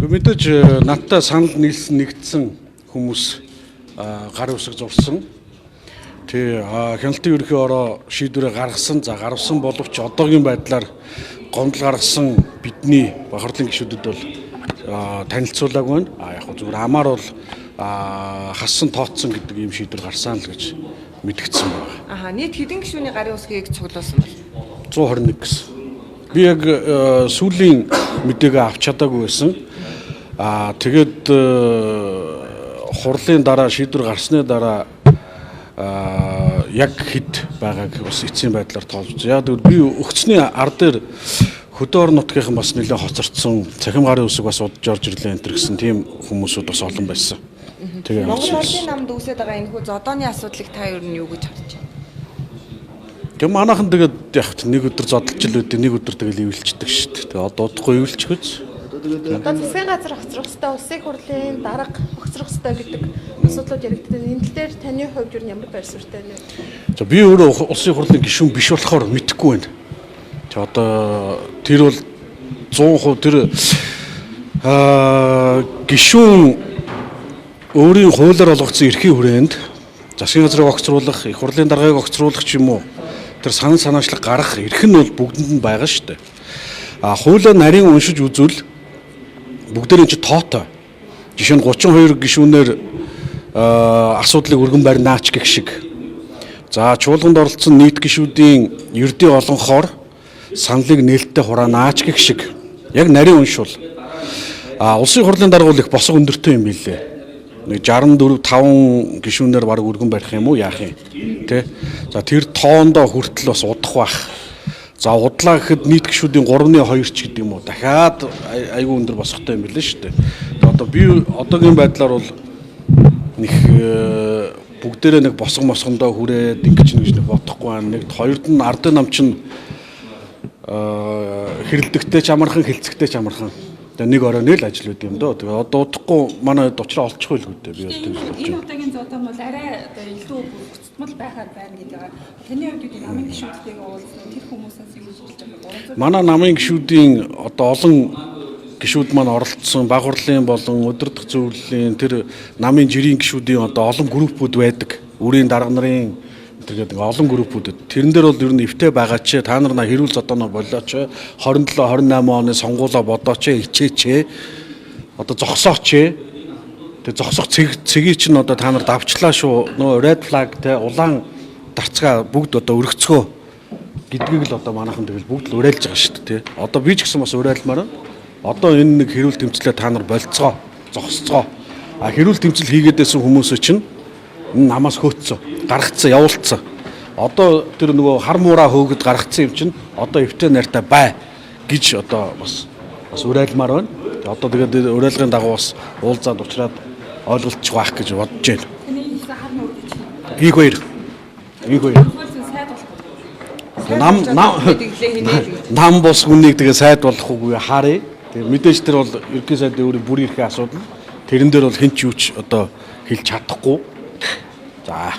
Мэдээж надтай санал нэгдсэн хүмүүс гарын үсэг зурсан. Хяналтын ерөнхий ороо шийдвэрээ гаргасан. За гаргасан боловч одоогийн байдлаар гомдол гаргасан бидний бохирдлын гишүүдэд бол танилцуулаагүй байна. Яг зүгээр амаар бол хассан тооцсон гэдэг ийм шийдвэр гарсан л гэж мэдгдсэн байна. Нийт хэдэн гишүүний гарын үсгийг цуглуулсан бол? 121 гэсэн. Би яг сүүлийн мэдээгээ авч чадаагүй байсан. Тэгээд хурлын дараа шийдвэр гарсны дараа яг хэд байгааг бас эцсийн байдлаар тоолж. Яг би өгцний ар дээр хөдөө орон нутгийнхан бас нэлээд хоцордсон цахим гарын үсэг бас удаж орж ирлээ энэ гэсэн тийм хүмүүсүүд бас олон байсан. Тэгээ Монгол Улсын намд үүсэж байгаа энэ хүү зодооны асуудлыг та юу гэж харж байна? Тэг манайхан тэгээд яг нэг өдөр зодолж л үүдээ нэг өдөр тэгэл ивэлцдэг шүү дээ. Тэгээ одоо удахгүй ивэлчихвэж. Одоо засгийн газар хоцрох хэвээр улсын хурлын дарга хоцрох хэвээр гэдэг асуудлууд яригддаг. Энэ дээр таны хувьд юу ямар байр суурьтай вэ? За би өөрөө улсын хурлын гишүүн биш болохоор мэдэхгүй байна. Тэг одоо тэр бол 100% тэр гишүүн өөрийн хуулиар олгогдсон эрхийн хүрээнд засгийн газрыг огцруулах, их хурлын даргаыг огцруулах ч юм уу тэр санал санаачлаг гарах эрх нь бол бүгдэнд нь байгаа шүү дээ. Хуулиа нарийн уншиж үзвэл бүгдээрээ чи тоотой. Жишээ нь 32 гишүүнээр асуудлыг өргөн барьнаач гэх шиг. За чуулганд оролцсон нийт гишүүдийн ердийн олонхоор саналыг нээлттэй хураанаач гэх шиг. Яг нарийн уншвал улсын хурлын дарга бол их босго өндөртэй юм билээ. 64-5 гишүүнээр баг өргөн барих юм уу яах юм тий. За тэр тоондоо хүртэл бас удах байх. За удлаа гэхэд нийт гишүүдийн 3/2 ч гэдэг юм уу дахиад айгүй өндөр босготой юм билээ шүү дээ. Одоо би одоогийн байдлаар бол нэг бүгдээрээ нэг босго мосгондоо хүрээд ингэж нэг бодохгүй байна. Нэг хоёрд нь ардын нам чинь хэрэлдэгтэй ч амархан хилцэгтэй ч амархан. Тэгээ нэг оройн л ажил үт юм дөө. Тэгээ одоо удахгүй манай дучраа олчихгүй л үдээ би одоо тийм л болж байна. Энэ удаагийн зодон бол арай илүү бүхцмал байхаар байна гэдэг. Таны хувьд намын гишүүдтэйгээ уулзсан тэр хүмүүсээс юу хэлж байгаа вэ? Манай намын гишүүдийн одоо олон гишүүд маань оролцсон баг хурлын болон өдөрдох зөвлөлийн тэр намын жирийн гишүүдийн одоо олон группүүд байдаг. Үрийн дарга нарын тэгээд олон группүүдэд тэрэн дээр бол ер нь эвтэй байгаа ч та нар хэрүүл зодоноо болооч 27 28 оны сонгуулаа бодооч хичээч одоо зогсооч тэгээд зогсох цэгийг чинь одоо та нар давчлаа шүү нөө red flag те улаан дарцгаа бүгд одоо өргөцгөө гэдгийг л одоо манайхан тэгэл бүгд л уриалж байгаа шүү дээ те одоо би ч гэсэн бас уриалмаар одоо энэ нэг хэрүүл тэмцлээ та нар болцгоо зогсцгоо хэрүүл тэмцэл хийгээдсэн хүмүүсээ чинь намаас хөөцсөн, гаргацсан, явуулцсан. Одоо тэр нөгөө хар муураа хөөгд гаргацсан юм чинь одоо эвтэй найртай бай гэж одоо бас уриалмаар байна. Одоо тэгээд уриалгын дагуу бас уулзаад уучраад ойлголцох байх гэж бодож байна. Таны хийсэн хар муур гэж. Их хоёр. Нам бос хүнийг тэгээ сайд болох үгүй харъя. Тэгээ мэдээж тэр бол ерөнхий сайдын өөрийн бүрийн эрхийн асуудал. Тэрэн дээр бол хэн ч юу ч одоо хэлж чадахгүй. За